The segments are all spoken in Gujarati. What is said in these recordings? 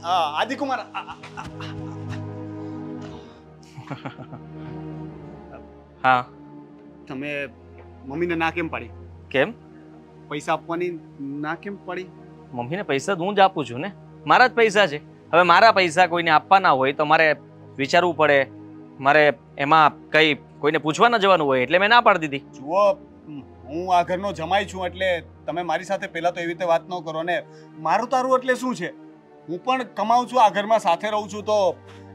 આદિકુમાર હા તમે મમ્મીને ના કેમ પાડી? કેમ? પૈસા આપવાની ના કેમ પાડી? મમ્મીને પૈસા હું જ આપું છું ને, મારા જ પૈસા છે. હવે મારા પૈસા કોઈને આપવાના હોય તો મારે વિચારવું પડે, મારે એમાં કઈ કોઈને પૂછવા ન જવાનું હોય, એટલે મેં ના પાડી દીધી. જુઓ, હું આ ઘરનો જમાઈ છું, એટલે તમે મારી સાથે પહેલા તો એવી રીતે વાત ન કરો ને. મારું તારું એટલે શું છે? હું પણ કમાઉં છું, આ ઘરમાં સાથે રહું છું, તો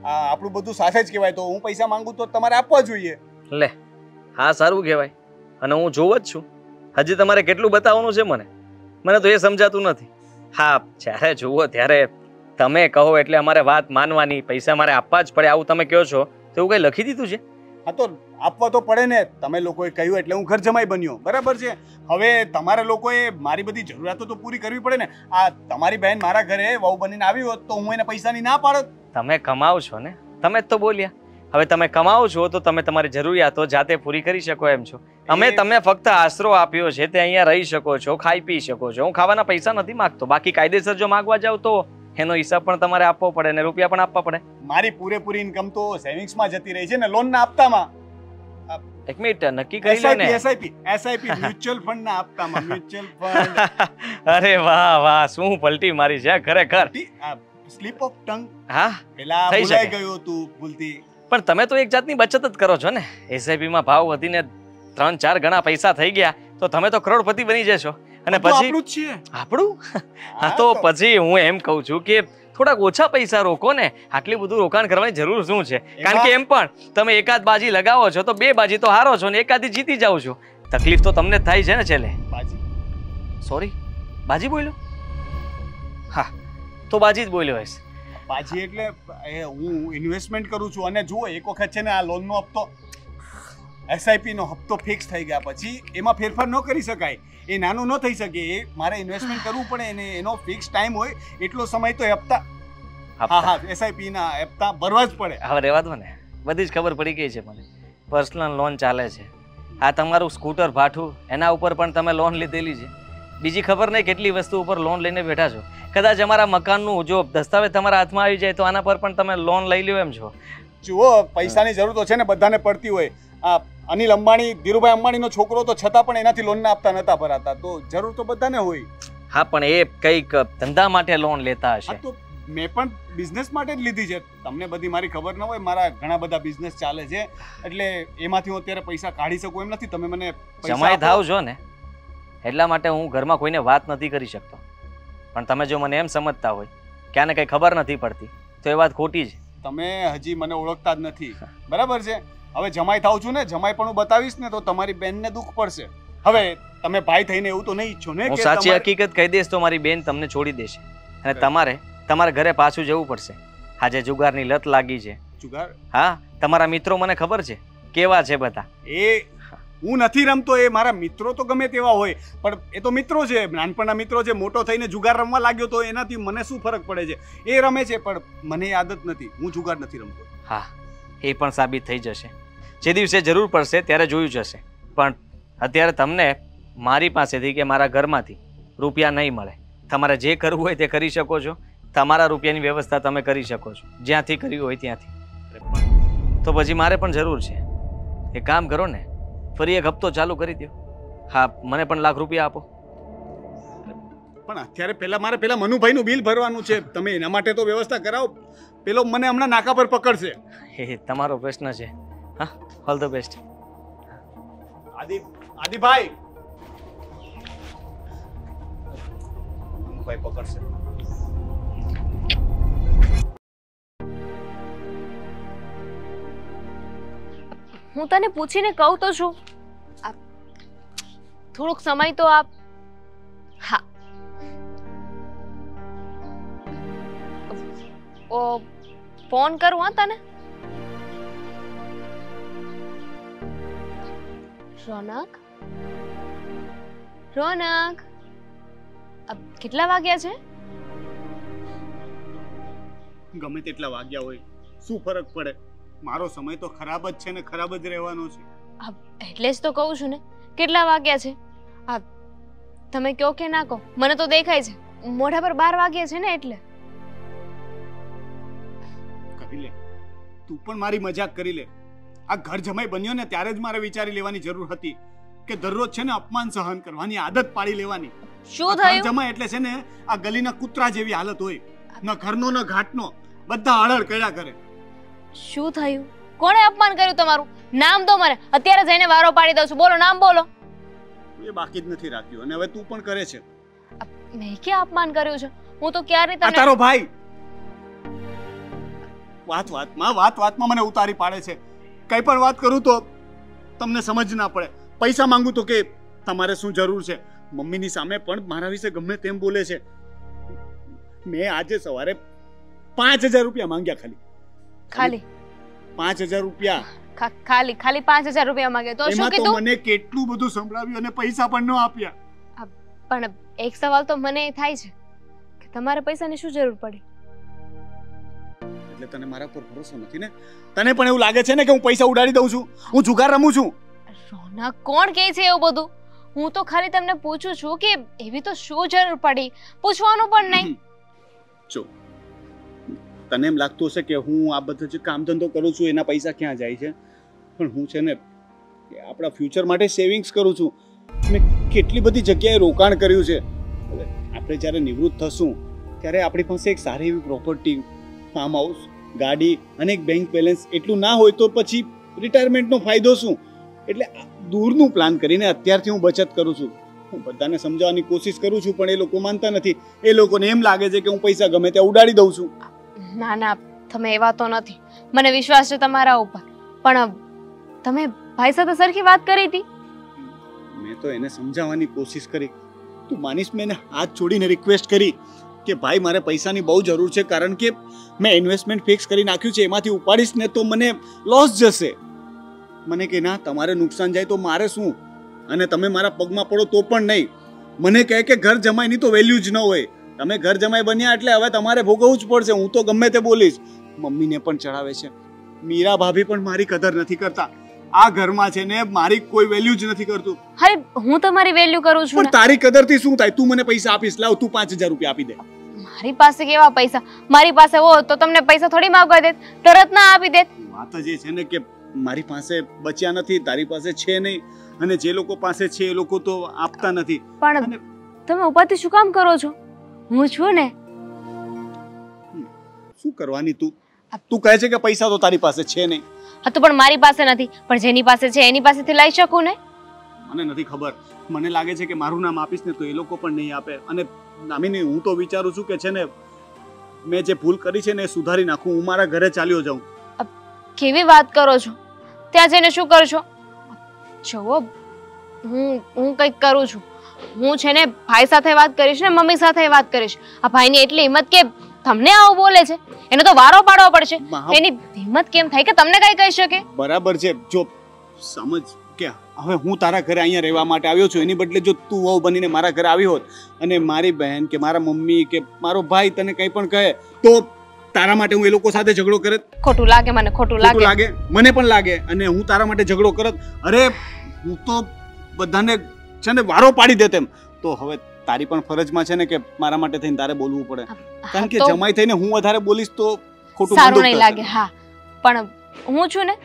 આપણું બધું સાથે જ કહેવાય. તો હું પૈસા માંગુ તો તમારે આપવા જોઈએ. લે, હા સારું કહેવાય. અને હું જોઉં જ છું. હજી તમારે કેટલું બતાવવાનું છે મને તો એ સમજાતું નથી. હા, જ્યારે જુઓ ત્યારે તમે કહો એટલે અમારે વાત માનવાની, પૈસા મારે આપવા જ પડે આવું તમે કહો છો તો એવું કંઈ લખી દીધું છે? હા તો આપવા તો પડે ને. તમે લોકોએ કહ્યું એટલે હું ઘર જમાઈ બન્યો, બરાબર છે. હવે તમારે લોકોએ મારી બધી જરૂરિયાતો તો પૂરી કરવી પડે ને. આ તમારી બહેન મારા ઘરે વહુ બનીને આવી હોત તો હું એને પૈસાની ના પાડત. તમે કમાવ છો ને, તમે જ તો બોલ્યા. હવે તમે કમાવો છો તો તમે તમારી જરૂરિયાતો જાતે પૂરી કરી શકો એમ છો. અમે તમે ફક્ત આશરો આપ્યો છે, તે અહીંયા રહી શકો છો, ખાઈ પી શકો છો. હું ખાવાના પૈસા નથી માંગતો. બાકી કાયદેસર જો માંગવા જાવ તો એનો હિસાબ પણ તમારે આપવો પડે ને રૂપિયા પણ આપવા પડે. મારી પૂરેપૂરી ઇન્કમ તો સેવિંગ્સમાં જતી રહી છે ને, લોનના હપ્તામાં. એક મિનિટ નક્કી કરી લો ને. એસઆઈપી મ્યુચ્યુઅલ ફંડ ના હપ્તામાં. Mutual fund. અરે વાહ વાહ, શું પલટી મારી છે ખરેખર. Slip of tongue. હા, પેલા ભૂલાઈ ગયું હતું ભૂલથી. પણ તમે તો એક જાતની બચત જ કરો છો ને. એસઆઈપી માં ભાવ વધીને 3-4 ગણા પૈસા થઈ ગયા તો તમે તો કરોડપતિ બની જશો. અને પછી આપણું જ છે. આપણું? હા તો પછી હું એમ કહું છું કે થોડાક ઓછા પૈસા રોકો ને. આટલી બધું રોકાણ કરવાની જરૂર શું છે? કારણ કે એમ પણ તમે એકાદ બાજી લગાવો છો તો 2 બાજી તો હારો છો ને એકાદી જીતી જાવ છો. તકલીફ તો તમને જ થાય છે ને છેલ્લે. બાજી? સોરી, બાજી બોલ્યો? હા તો બાજી જ બોલ્યો હશે. બાજી એટલે હું ઇન્વેસ્ટમેન્ટ કરું છું. અને જુઓ, એક વખત છે ને આ લોનનો હપ્તો, એસઆઈપી નો હપ્તો ફિક્સ થઈ ગયા પછી એમાં ફેરફાર ન કરી શકાય. એ નાનું ન થઈ શકે. એ મારે ઇન્વેસ્ટમેન્ટ કરવું પડે અને એનો ફિક્સ ટાઈમ હોય. એટલો સમય તો હપ્તા, હા એસઆઈપી ના હપ્તા ભરવા જ પડે. હવે રહેવા દો ને, બધી જ ખબર પડી ગઈ છે મને. પર્સનલ લોન ચાલે છે. આ તમારું સ્કૂટર ભાઠું, એના ઉપર પણ તમે લોન લીધેલી છે. બીજી ખબર નહીં કેટલી વસ્તુ ઉપર લોન લઈને બેઠા છો. કદાચ અમારા મકાનનું જો દસ્તાવેજ તમારા હાથમાં આવી જાય તો આના પર પણ તમે લોન લઈ લ્યો એમ છો. જુઓ, પૈસાની જરૂર તો છે ને, બધાને પડતી હોય. આ અનિલ અંબાણી, ધીરુભાઈ અંબાણીનો છોકરો તો છતાં પણ એનાથી લોન ના આપતા નતા ભરાતા. તો જરૂર તો બધાને હોય. હા પણ એ કંઈક ધંધા માટે લોન લેતા હશે. તો મેં પણ બિઝનેસ માટે જ લીધી છે. તમને બધી મારી ખબર ન હોય. મારા ઘણા બધા બિઝનેસ ચાલે છે, એટલે એમાંથી હું અત્યારે પૈસા કાઢી શકું એમ નથી. તમે મને જમાઈ થાવ છો ને, એટલા માટે હું ઘરમાં કોઈને વાત નથી કરી શકતો. પણ તમે જો મને એમ સમજતા હોય કે આને કંઈ ખબર નથી પડતી તો એ વાત ખોટી છે. તમે હજી મને ઓળખતા જ નથી, બરાબર છે. હવે જમાઈ થાવ છું ને, જમાઈ પણ હું બતાવીશ ને તો તમારી બેનને દુઃખ પડશે. હવે તમે ભાઈ થઈને એવું તો નહીં ઈચ્છો ને હું સાચી હકીકત કહી દઈશ તો મારી બેન તમને છોડી દેશે અને તમારે તમારા ઘરે પાછું જવું પડશે. આજે જુગારની લત લાગી છે. જુગાર? હા, તમારા મિત્રો મને ખબર છે કેવા છે બધા. એ હું નથી રમતો. એ મારા મિત્રો તો ગમે તેવા હોય, પણ એ તો મિત્રો છે, નાનપણના મિત્રો છે. મોટો થઈને જુગાર રમવા લાગ્યો તો એનાથી મને શું ફરક પડે છે? એ રમે છે પણ મને એ આદત નથી. હું જુગાર નથી રમતો. હા, એ પણ સાબિત થઈ જશે. જે દિવસે જરૂર પડશે ત્યારે જોયું જશે. પણ અત્યારે તમને મારી પાસેથી કે મારા ઘરમાંથી રૂપિયા નહીં મળે. તમારે જે કરવું હોય તે કરી શકો છો. તમારા રૂપિયાની વ્યવસ્થા તમે કરી શકો છો, જ્યાંથી કરવી હોય ત્યાંથી. તો પછી મારે પણ જરૂર છે. એક કામ કરો ને, ફરી એક હપ્તો ચાલુ કરી દો. હા, મને પણ ₹1,00,000 આપો. પણ અત્યારે મારે પેલા મનુભાઈનું બિલ ભરવાનું છે. તમે એના માટે તો વ્યવસ્થા કરાવો. પેલો મને હમણાં નાકા પર પકડશે. એ તમારો પ્રશ્ન છે. હા, all the best. Adibhai, Manubhai પકડશે. હું તને પૂછીને કહું તો છું. થોડોક સમય તો આપ. હા, ફોન કરું હા તને. રોનક, રોનક, કેટલા વાગ્યા છે? ગમે તેટલા વાગ્યા હોય, શું ફરક પડે? મારો સમય તો ખરાબ જ છે ને ખરાબ જ રહેવાનો છે. એટલે જ તો કહું છું ને, કેટલા વાગ્યા છે? તમે કહો કે ના કહો, મને તો દેખાય છે મોઢા પર 12 વાગ્યા છે ને. એટલે એટલે તું પણ મારી મજાક કરી લે. આ ઘર જમાઈ બન્યો ને ત્યારે જ મારે વિચારી લેવાની જરૂર હતી કે દરરોજ છે ને અપમાન સહન કરવાની આદત પાડી લેવાની. શું ઘર થયું? જમાઈ એટલે છે ને આ ગલીના કૂતરા જેવી હાલત હોય, ન ઘરનો ન ઘાટનો, બધા હળહળ કર્યા કરે. શું થયું? કોણે અપમાન કર્યું તમારું? નામ દો મને, અત્યારે જઈને વારો પાડી દઉં છું. બોલો, નામ બોલો. એ બાકી જ નથી રાખ્યું અને હવે તું પણ કરે છે. મેં ક્યાં અપમાન કર્યું છે? હું તો ક્યારે આ તમને તારો ભાઈ વાતમાં મને ઉતારી પાડે છે. કઈ પણ વાત કરું તો તમને સમજ ના પડે. પૈસા માંગુ તો કે તમારે શું જરૂર છે. મમ્મીની સામે પણ મારા વિશે ગમે તેમ બોલે છે. મેં આજે સવારે 5000 રૂપિયા માંગ્યા. ખાલી ખાલી 5000 રૂપિયા. ખાલી 5000 રૂપિયા માંગે તો શું એમાં તો કીધું? મને કેટલું બધું સંભળાવ્યું અને પૈસા પણ ન આપ્યા. પણ એક સવાલ તો મને એ થાય છે કે તમારે પૈસાની શું જરૂર પડી? એટલે તને મારા પર ભરોસો નથી ને? તને પણ એવું લાગે છે ને કે હું પૈસા ઉડાડી દઉં છું, હું જુગાર રમું છું? રોનક, કોણ કહે છે એવું બધું? હું તો ખાલી તમને પૂછું છું કે એવી તો શું જરૂર પડી? પૂછવાનું પણ નહીં. જો તને એમ લાગતું હશે કે હું આ બધું જે કામ ધંધો કરું છું એના પૈસા ક્યાં જાય છે, પણ હું છે ને આપણા ફ્યુચર માટે સેવિંગ્સ કરું છું. મેં કેટલી બધી જગ્યાએ રોકાણ કર્યું છે. હવે આપણે જ્યારે નિવૃત્ત થશું ત્યારે આપણી પાસે એક સારી એવી પ્રોપર્ટી, ફાર્મ હાઉસ, ગાડી અને એક બેંક બેલેન્સ એટલું ના હોય તો પછી રિટાયરમેન્ટનો ફાયદો શું? એટલે દૂરનું પ્લાન કરીને અત્યારથી હું બચત કરું છું. હું બધાને સમજાવવાની કોશિશ કરું છું પણ એ લોકો માનતા નથી. એ લોકોને એમ લાગે છે કે હું પૈસા ગમે ત્યાં ઉડાડી દઉં છું. ના ના, તમે એવા તો નથી. મને વિશ્વાસ છે તમારા ઉપર. પણ તમે ભાઈ સાથે સરખી વાત કરી હતી? મેં તો એને સમજાવવાની કોશિશ કરી. તું માનીશ, મેં એને હાથ જોડીને રિક્વેસ્ટ કરી કે ભાઈ મારે પૈસાની બહુ જરૂર છે, કારણ કે મેં ઇન્વેસ્ટમેન્ટ ફિક્સ કરી નાખ્યું છે, એમાંથી ઉપાડીશ ને તો મને લોસ જશે. મને કે ના, તમારે નુકસાન જાય તો મારે શું, અને તમે મારા પગમાં પડો તો પણ નહીં. મને કહે કે ઘર જમાઈની તો વેલ્યુ જ ન હોય, તમે ઘર જમાઈ બન્યા એટલે હવે તમારે ભોગવવું જ પડશે. હું તો ગમે તે બોલીશ. મમ્મીને પણ ચડાવે છે. મીરા ભાભી પણ મારી કદર નથી કરતા. આ ઘરમાં છે ને મારી કોઈ વેલ્યુ જ નથી કરતું. અરે હું તમારી વેલ્યુ કરું છું પણ ને. તારી કદરથી શું થાય? તું મને પૈસા આપીશ, લાવ તું 5000 રૂપિયા આપી દે. મારી પાસે કેવા પૈસા? મારી પાસે હોત તો તમને પૈસા થોડી માંગવા દેત, તરત ના આપી દેત. વાત જ એ છે ને કે મારી પાસે બચ્યા નથી, તારી પાસે છે નહીં, અને જે લોકો પાસે છે એ લોકો તો આપતા નથી. પણ તમે ઉપાધિ શું કામ કરો છો? હું છું ને. શું કરવાની તું? તું કહે છે કે પૈસા તો તારી પાસે છે નહીં. હા તો પણ મારી પાસે નથી, પણ જેની પાસે છે એની પાસેથી લઈ શકું ને. મને નથી ખબર. મને લાગે છે કે મારું નામ આપીશ ને તો એ લોકો પણ નહીં આપે. અને નામીની, હું તો વિચારું છું કે છે ને મેં જે ભૂલ કરી છે ને એ સુધારી નાખું. હું મારા ઘરે ચાલ્યો જાઉં. કેવી વાત કરો છો? ત્યાં જઈને શું કરશો? જુઓ, હું કંઈક કરું છું. હું છે ને ભાઈ સાથે વાત કરીશ ને મમ્મી સાથે વાત કરીશ. આ ભાઈની એટલી હિંમત કે તમને આવું બોલે છે, એનો તો વારો પાડવો પડશે. એની હિંમત કેમ થાય કે તમને કઈ કહી શકે? બરાબર છે. જો સમજ કે હવે હું તારા ઘરે અહીંયા રહેવા માટે આવ્યો છું, એની બદલે જો તું વહુ બનીને મારા ઘરે આવી હોત અને મારી બહેન કે મારા મમ્મી કે મારો ભાઈ તને કંઈ પણ કહે તો તારા માટે હું એ લોકો સાથે ઝઘડો કરત? ખોટું લાગે મને, ખોટું લાગે. મને પણ લાગે. અને હું તારા માટે ઝઘડો કરત? અરે હું તો બધાને છે ને વારો પાડી દેત એમ. તો હવે તારી પણ ફરજમાં છે ને કે મારા માટે થઈને તારે બોલવું પડે, કારણ કે જમાઈ થઈને હું વધારે બોલીશ તો ખોટું સારું નહીં લાગે. હા, પણ હું છું ને,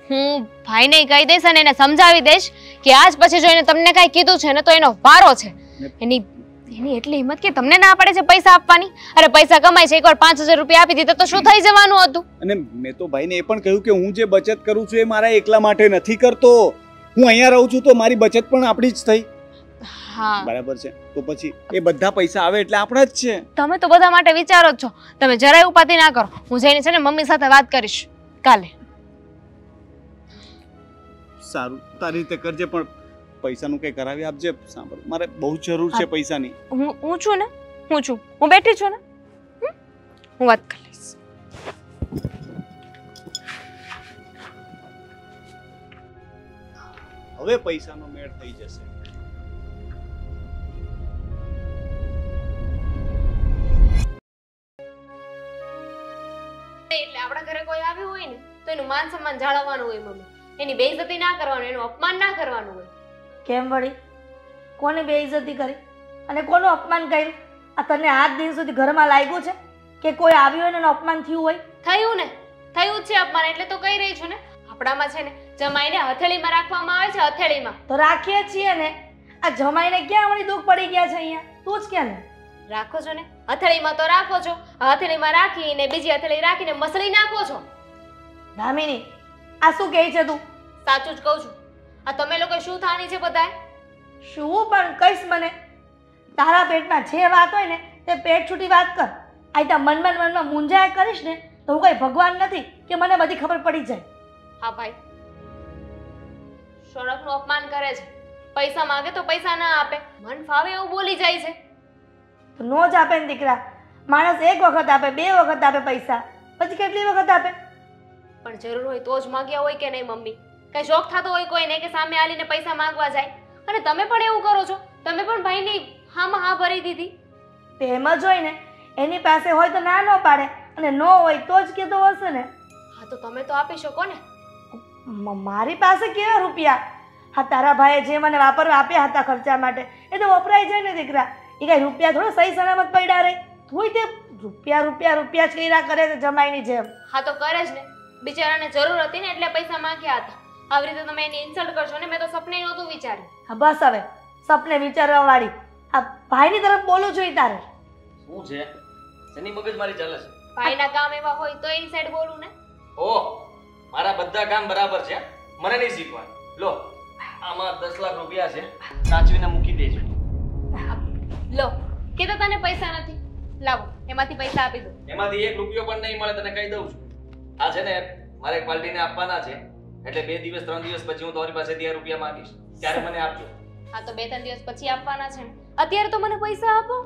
હું ભાઈને કહી દઈશ અને એને સમજાવી દઈશ કે આજ પછી જો એને તમને કાંઈ કીધું છે ને તો એનો વારો છે. એની એટલી હિંમત કે તમને ના પડે છે પૈસા આપવાની. અરે પૈસા કમાય છે, એકવાર 5000 રૂપિયા આપી દીધા તો શું થઈ જવાનું હતું? અને મેં તો ભાઈને એ પણ કહ્યું કે હું જે બચત કરું છું એ મારા એકલા માટે નથી કરતો. હું અહીંયા રહું છું તો મારી બચત પણ આપણી જ થઈ. હા બરાબર છે. તો પછી એ બધા પૈસા આવે એટલે આપણા જ છે. તમે તો બધા માટે વિચારો જ છો. તમે જરાય ઉપાધિ ના કરો. હું જઈને છે ને મમ્મી સાથે વાત કરીશ કાલે. સારું, તારી રીતે કરજે, પણ પૈસાનું કઈ કરાવી આપજે. સાંભળ, મારે બહુ જરૂર છે પૈસાની. હું છું ને, હું બેઠી છું ને, હું વાત કરી લઈશ. હવે પૈસાનો મેળ થઈ જશે. એટલે આપણા ઘરે કોઈ આવ્યું હોય ને તો એનું માન સન્માન જાળવવાનું હોય મમ્મી. એની બેઇજ્જતી ના કરવાનું, એનું અપમાન ના કરવાનું હોય. કેમ વળી? કોને બેઇજ્જતી કરી અને કોનું અપમાન કર્યું? આ તને આજ દિન સુધી ઘરમાં લાગ્યું છે કે કોઈ આવ્યું હોય ને એનું અપમાન થયું હોય? થયું ને, થયું જ છે અપમાન, એટલે તો કહી રહી છું ને. આપણામાં છે ને જમાઈને હથેળીમાં રાખવામાં આવે છે, હથેળીમાં. તો રાખીએ છીએ ને. આ જમાઈને ક્યાં વળી દુઃખ પડી ગયા છે અહીંયા? તું જ ક્યાં ને રાખો છો ને, હથેળીમાં તો રાખો છો. હથેળીમાં રાખીને બીજી હથેળી રાખીને મસળી નાખો છો. દામિની, આ શું કહે છે તું? સાચું જ કહું છું. આ તમે લોકો શું થાની છે બધાય? શું પણ કહીશ મને? તારા પેટમાં જે વાત હોય ને તે પેટ છૂટી વાત કર. આ મનમાં મૂંઝાયા કરીશ ને તો હું કઈ ભગવાન નથી કે મને બધી ખબર પડી જાય. હા ભાઈ, શોણકનું અપમાન કરે છે. પૈસા માંગે તો પૈસા ના આપે, મન ફાવે એવું બોલી જાય છે. તો નો જ આપે ને દીકરા. માણસ એક વખત આપે, બે વખત આપે પૈસા, પછી કેટલી વખત આપે? પણ જરૂર હોય તો જ માંગ્યા હોય કે નહીં મમ્મી? કઈ શોખ થતો હોય કોઈને કે સામે આલીને પૈસા માંગવા જાય? અને તમે પણ એવું કરો છો. તમે પણ ભાઈની હામાં હા ભરી દીધી. તેમ જ હોય ને, એની પાસે હોય તો ના ન પાડે, અને ન હોય તો જ કહેતો હશે ને. હા તો તમે તો આપી શકો ને. મારી પાસે કેવા રૂપિયા? હા, તારા ભાઈએ જે મને વાપરવા આપ્યા હતા ખર્ચા માટે એ તો વપરાઈ જાય ને દીકરા. એ કઈ રૂપિયા થોડો સહી સલામત પડ્યા રહે. તું તે રૂપિયા રૂપિયા રૂપિયા કર્યા કરે છે જમાઈની જેમ. હા તો કરે જ ને. બિચારાને જરૂર હતી ને એટલે પૈસા માંગ્યા હતા. આવી રીતે તમે એની ઇન્સલ્ટ કરશો ને, મેં તો સપને નહોતું વિચાર્યું. હા બસ હવે, સપને વિચારવા વાળી. આ ભાઈની તરફ બોલવું જોઈએ તારે. શું છે? શેની મગજમારી ચાલે છે? ભાઈના કામ એવા હોય તો એની સાઈડ બોલું ને. ઓહ, મારા બધા કામ બરાબર છે, મને નહીં શીખવાનું. લો, આમાં 10 લાખ રૂપિયા છે, સાચવીને મૂકી દેજો. લો, કીધું તને પૈસા નથી. લાવો, એમાંથી પૈસા આપી દો. એમાંથી 1 રૂપિયો પણ નહીં મળે, તને કહી દઉં છું. આ છે ને મારે પાર્ટીને આપવાના છે, એટલે 2 દિવસ 3 દિવસ પછી હું તમારી પાસેથી આ રૂપિયા માંગીશ, ત્યારે મને આપજો. હા તો 2-3 દિવસ પછી આપવાના છે ને. અત્યારે તો મને પૈસા આપો.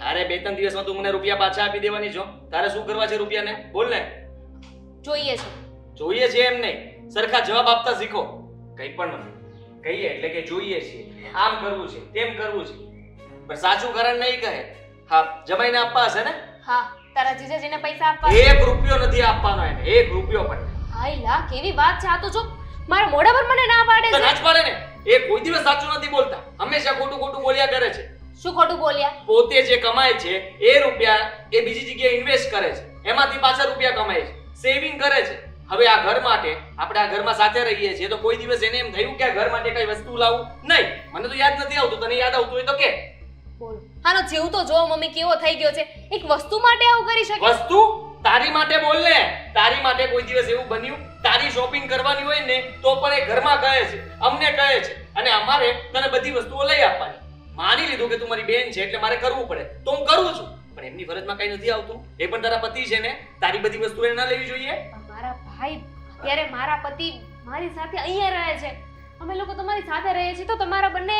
અરે 2-3 દિવસમાં તું મને રૂપિયા પાછા આપી દેવાની છો. તારે શું કરવા છે રૂપિયાને? બોલ ને. જોઈએ છે. જોઈએ છે એમ નહીં, સરખા જવાબ આપતા શીખો. કંઈ પણ કહીએ એટલે કે જોઈએ છે, આમ કરવું છે, તેમ કરવું છે, પણ સાચું કારણ નહીં કહે. હા, જમાઈને આપવા હશે ને? હા, તારા જીજાજીને પૈસા આપવા. 1 રૂપિયો નથી આપવાનો એને, 1 રૂપિયો પણ. હાય લા, કેવી વાત છે આ તો. જો મારા મોઢા પર મને ના પાડે તો છે. નાચ પાડે ને. એ કોઈ દિવસ સાચું નથી બોલતા, હંમેશા ખોટું ખોટું બોલ્યા કરે છે. શું ખોટું બોલ્યા? પોતે જે કમાય છે એ રૂપિયા એ બીજી જગ્યાએ ઇન્વેસ્ટ કરે છે, એમાંથી પાછા રૂપિયા કમાય છે, સેવિંગ કરે છે. હવે આ ઘર માટે આપણે આ ઘરમાં સાથે રહીએ છીએ તો કોઈ દિવસ એને એમ થયું કે આ ઘર માટે કઈ વસ્તુ લાવું? નહીં, મને તો યાદ નથી આવતું. તને યાદ આવતું હોય તો કે. બોલો. આનો જીવ તો જો મમ્મી કેવો થઈ ગયો છે. એક વસ્તુ માટે આવું કરી શકે? વસ્તુ તારી માટે બોલ ને. તારી માટે કોઈ દિવસ એવું બન્યું? તારી શોપિંગ કરવાની હોય ને તો પણ એ ઘરમાં કહે છે, અમને કહે છે, અને અમારે તને બધી વસ્તુઓ લઈ આપવાની. માની લીધું કે તું મારી બેન છે એટલે મારે કરવું પડે, તો હું કરું છું. પણ એમની ફરજમાં કઈ નથી આવતું. એ પણ તારા પતિ છે ને, તારી બધી વસ્તુ એને ના લેવી જોઈએ? મારા ભાઈ અત્યારે મારા પતિ મારી સાથે અહીંયા રહે છે. અમે લોકો તમારી સાથે રહીએ છીએ તો તમારા બંને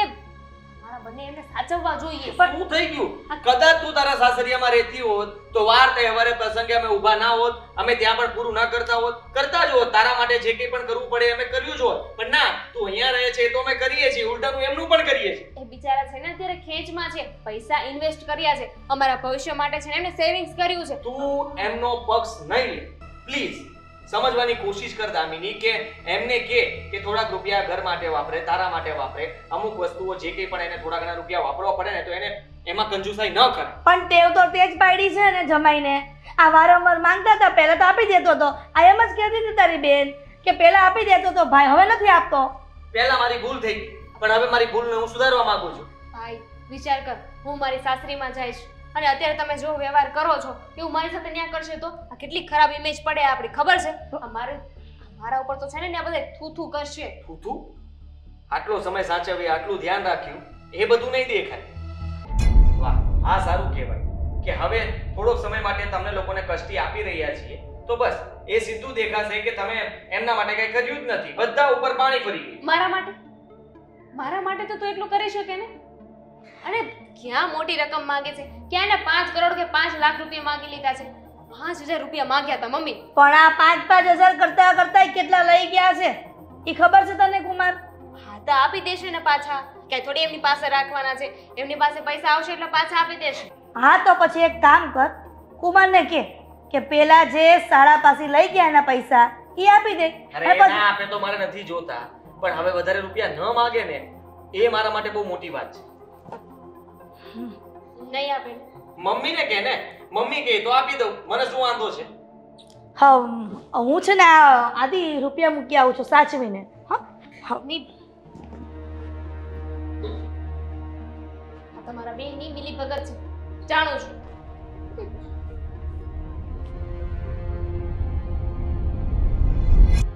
એમને સાચવવા જોઈએ. પણ શું થઈ ગયું? કદાચ તું તારા સાસરિયામાં રહેતી હોત તો વાર તહેવારે પ્રસંગે અમે ઊભા ના હોત, અમે ત્યાં પણ પૂરું ના કરતા હોત, કરતા જ હોત. તારા માટે જે કંઈ પણ કરવું પડે અમે કર્યું જ હોત. પણ ના, તું અહીંયા રહે છે તો અમે કરીએ છીએ, ઉલટાનું એમનું પણ કરીએ છીએ. એ બિચારા છે ને અત્યારે ખેંચમાં છે, પૈસા ઇન્વેસ્ટ કર્યા છે, અમારા ભવિષ્ય માટે છે ને એમને સેવિંગ્સ કર્યું છે. તું એમનો પક્ષ નહીં લે પ્લીઝ. સમજવાની કોશિશ કર દામિની, કે એમને કે થોડાક રૂપિયા ઘર માટે વાપરે, તારા માટે વાપરે. અમુક વસ્તુઓ જે કંઈ પણ એને થોડા ઘણા રૂપિયા વાપરવા પડે ને તો એને એમાં કંજુસાઈ ન કરે. પણ ટેવ તો તે જ પાડી છે ને જમાઈને. આ વારંવાર માંગતા હતા, પહેલા તો આપી દેતો હતો. આ એમ જ કહેતી હતી તારી બેન કે પહેલા આપી દેતો હતો ભાઈ, હવે નથી આપતો. પહેલા મારી ભૂલ થઈ ગઈ, પણ હવે મારી ભૂલને હું સુધારવા માંગુ છું. ભાઈ વિચાર કર, હું મારી સાસરીમાં જઈશ અને અત્યારે તમે જો વ્યવહાર કરો છો એવું મારી સાથે ન્યા કરશે તો આ કેટલી ખરાબ ઇમેજ પડે આપણી, ખબર છે? મારા ઉપર તો છે ને આ બધે થૂથું કરશે. થૂથું? આટલો સમય સાચવ્યો, આટલું ધ્યાન રાખ્યું, એ બધું નહીં દેખાય. વાહ, આ સારું કહેવાય કે હવે થોડોક સમય માટે તમને લોકોને કષ્ટી આપી રહ્યા છીએ તો બસ એ સીધું દેખાશે કે તમે એમના માટે કઈ કર્યું જ નથી. બધા ઉપર પાણી ફરી ગયું. મારા માટે તો એટલું કરી શકે ને. અને ક્યાં મોટી રકમ માંગે છે, ક્યાં ને 5 કરોડ કે 5 લાખ રૂપિયા માંગી લીધા છે. 5000 રૂપિયા માંગ્યા હતા મમ્મી. પણ આ 5-5 હજાર કરતા કેટલા લઈ ગયા છે એ ખબર છે તને કુમાર? હા તો આપી દેશે ને પાછા. કે થોડી એમની પાસે રાખવાના છે, એમની પાસે પૈસા આવશે એટલે પાછા આપી દેશે. હા તો પછી એક કામ કર, કુમારને કે પેલા જે શાળા પાસે લઈ ગયા એના પૈસા એ આપી દે. અરે ના આપે તો મારે નથી જોતા, પણ હવે વધારે રૂપિયા ન માંગે ને એ મારા માટે બહુ મોટી વાત છે. નહીં આપે. મમ્મીને કે ને, મમ્મી કહે તો આપી દઉં, મને શું વાંધો છે? હા હું છે ને આદિ રૂપિયા મૂકી આવું છું સાચવીને. હા હા આ તમારા બેનની મિલી ભગત છે જાણું છું.